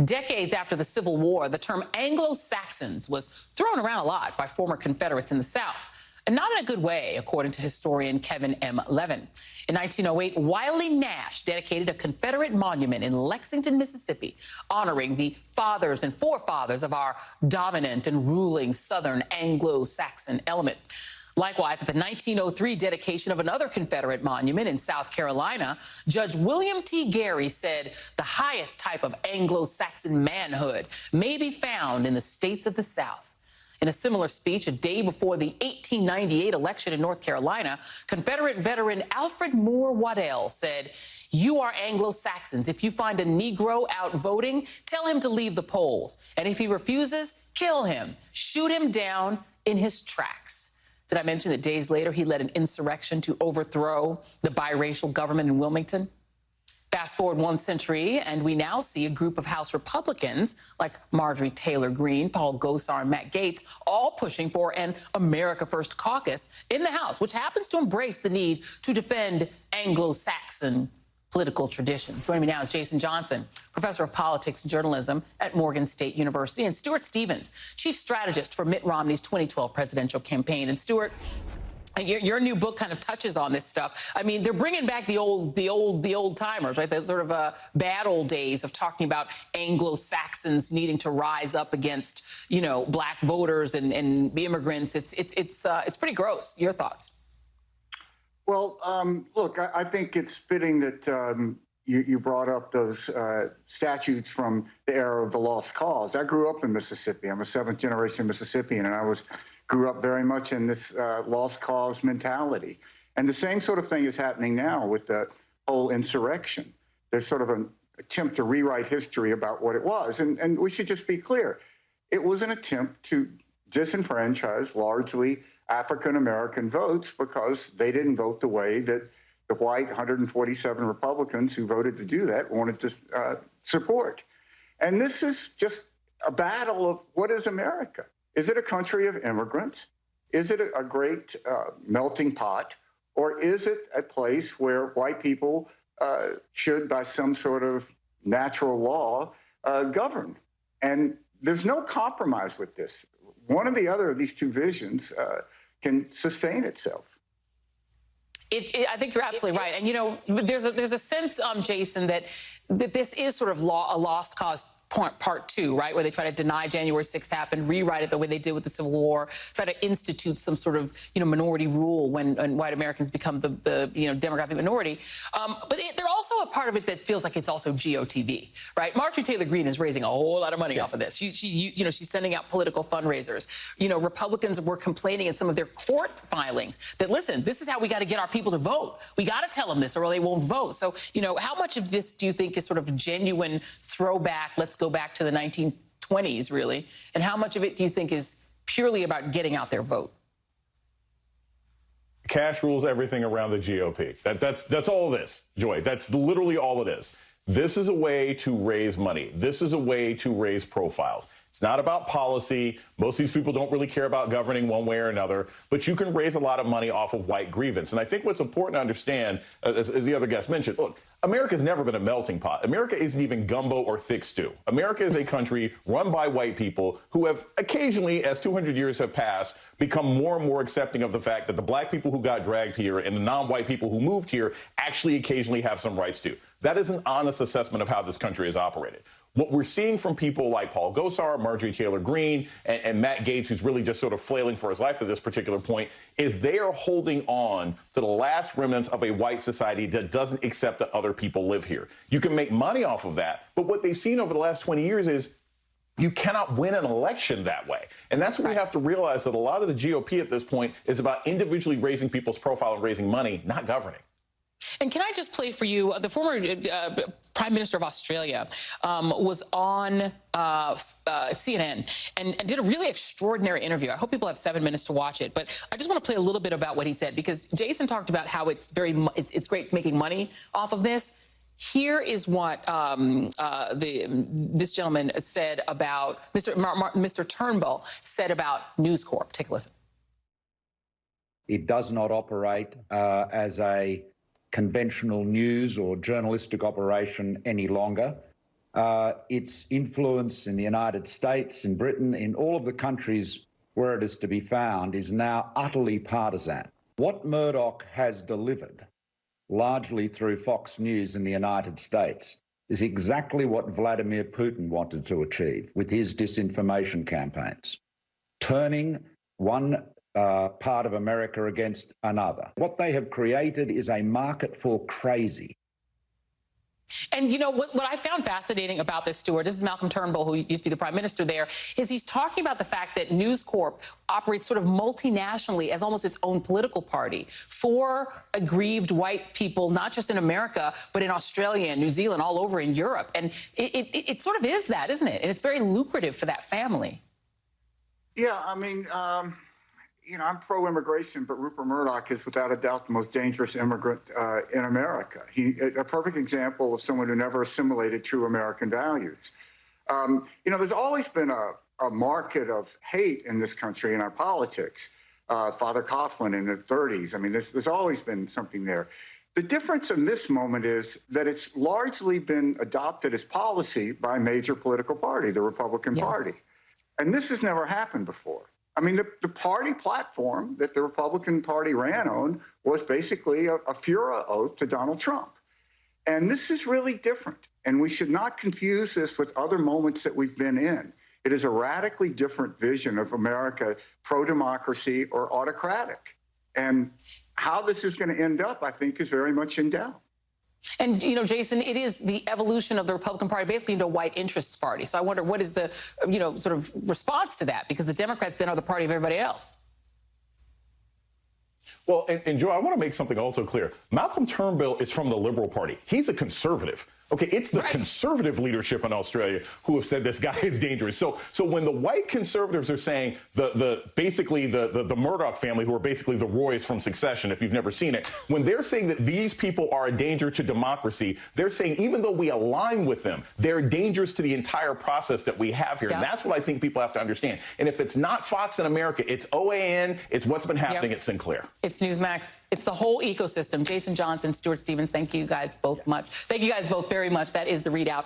Decades after the Civil War, the term Anglo-Saxons was thrown around a lot by former Confederates in the South, and not in a good way, according to historian Kevin M. Levin. In 1908, Wiley Nash dedicated a Confederate monument in Lexington, Mississippi, honoring the fathers and forefathers of our dominant and ruling Southern Anglo-Saxon element. Likewise, at the 1903 dedication of another Confederate monument in South Carolina, Judge William T. Gary said the highest type of Anglo-Saxon manhood may be found in the states of the South. In a similar speech a day before the 1898 election in North Carolina, Confederate veteran Alfred Moore Waddell said, "You are Anglo-Saxons. If you find a Negro out voting, tell him to leave the polls. And if he refuses, kill him. Shoot him down in his tracks." Did I mention that days later he led an insurrection to overthrow the biracial government in Wilmington? Fast forward 1 century, and we now see a group of House Republicans like Marjorie Taylor Greene, Paul Gosar, and Matt Gaetz all pushing for an America First caucus in the House, which happens to embrace the need to defend Anglo-Saxon political traditions. Joining me now is Jason Johnson, professor of politics and journalism at Morgan State University, and Stuart Stevens, chief strategist for Mitt Romney's 2012 presidential campaign. And Stuart, your new book kind of touches on this stuff. I mean, they're bringing back the old timers, right? The sort of bad old days of talking about Anglo-Saxons needing to rise up against, you know, black voters and immigrants. It's pretty gross. Your thoughts? Well, look, I think it's fitting that you brought up those statutes from the era of the Lost Cause. I grew up in Mississippi. I'm a seventh-generation Mississippian, and I grew up very much in this Lost Cause mentality. And the same sort of thing is happening now with the whole insurrection. There's sort of an attempt to rewrite history about what it was. And we should just be clear. It was an attempt to disenfranchise largely African-American votes because they didn't vote the way that the white 147 Republicans who voted to do that wanted to support. And this is just a battle of what is America? Is it a country of immigrants? Is it a great melting pot? Or is it a place where white people should, by some sort of natural law, govern? And there's no compromise with this. One or the other of these two visions can sustain itself. I think you're absolutely right. And, you know, there's a sense, Jason, that this is sort of a lost cause part two, right, where they try to deny January 6th happened, rewrite it the way they did with the Civil War, try to institute some sort of, you know, minority rule when white Americans become the you know, demographic minority. But they're also a part of it that feels like it's also GOTV, right? Marjorie Taylor Greene is raising a whole lot of money off of this. She's sending out political fundraisers. You know, Republicans were complaining in some of their court filings that, listen, this is how we got to get our people to vote. We got to tell them this or they won't vote. So, you know, how much of this do you think is sort of genuine throwback, let's go back to the 1920s, really? And how much of it do you think is purely about getting out their vote? Cash rules everything around the GOP. That's all it is, Joy. That's literally all it is. This is a way to raise money. This is a way to raise profiles. It's not about policy. Most of these people don't really care about governing one way or another, but you can raise a lot of money off of white grievance. And I think what's important to understand, as the other guest mentioned, look, America's never been a melting pot. America isn't even gumbo or thick stew. America is a country run by white people who have occasionally, as 200 years have passed, become more and more accepting of the fact that the black people who got dragged here and the non-white people who moved here actually occasionally have some rights too. That is an honest assessment of how this country is operated. What we're seeing from people like Paul Gosar, Marjorie Taylor Greene, and Matt Gaetz, who's really just sort of flailing for his life at this particular point, is they are holding on to the last remnants of a white society that doesn't accept that other people live here. You can make money off of that, but what they've seen over the last 20 years is you cannot win an election that way. And that's what we have to realize, that a lot of the GOP at this point is about individually raising people's profile and raising money, not governing. And can I just play for you, the former Prime Minister of Australia was on CNN and did a really extraordinary interview. I hope people have 7 minutes to watch it, but I just want to play a little bit about what he said, because Jason talked about how it's great making money off of this. Here is what this gentleman said about, Mr. Turnbull said about News Corp. Take a listen. It does not operate as a conventional news or journalistic operation any longer. its influence in the United States, in Britain, in all of the countries where it is to be found, is now utterly partisan. What Murdoch has delivered, largely through Fox News in the United States, is exactly what Vladimir Putin wanted to achieve with his disinformation campaigns, turning one part of America against another. What they have created is a market for crazy. And, you know, what I found fascinating about this, Stuart, this is Malcolm Turnbull, who used to be the prime minister there, is he's talking about the fact that News Corp operates sort of multinationally as almost its own political party for aggrieved white people, not just in America, but in Australia and New Zealand, all over in Europe. And it sort of is that, isn't it? And it's very lucrative for that family. Yeah, I mean, you know, I'm pro-immigration, but Rupert Murdoch is without a doubt the most dangerous immigrant in America. A perfect example of someone who never assimilated true American values. You know, there's always been a market of hate in this country in our politics. Father Coughlin in the 30s. I mean, there's always been something there. The difference in this moment is that it's largely been adopted as policy by a major political party, the Republican Party. And this has never happened before. I mean, the party platform that the Republican Party ran on was basically a Führer oath to Donald Trump. And this is really different. And we should not confuse this with other moments that we've been in. It is a radically different vision of America, pro-democracy or autocratic. And how this is going to end up, I think, is very much in doubt. And, you know, Jason, it is the evolution of the Republican Party basically into a white interests party. So I wonder what is the, you know, sort of response to that? Because the Democrats then are the party of everybody else. Well, and Joe, I want to make something also clear. Malcolm Turnbull is from the Liberal Party. He's a conservative. Okay, it's the conservative leadership in Australia who have said this guy is dangerous. So when the white conservatives are saying basically the Murdoch family, who are basically the Roys from Succession, if you've never seen it, when they're saying that these people are a danger to democracy, they're saying even though we align with them, they're dangerous to the entire process that we have here. And that's what I think people have to understand. And if it's not Fox in America, it's OAN, it's what's been happening at Sinclair. It's Newsmax. It's the whole ecosystem. Jason Johnson, Stuart Stevens, thank you guys both much. Thank you guys both very much. That is the ReidOut.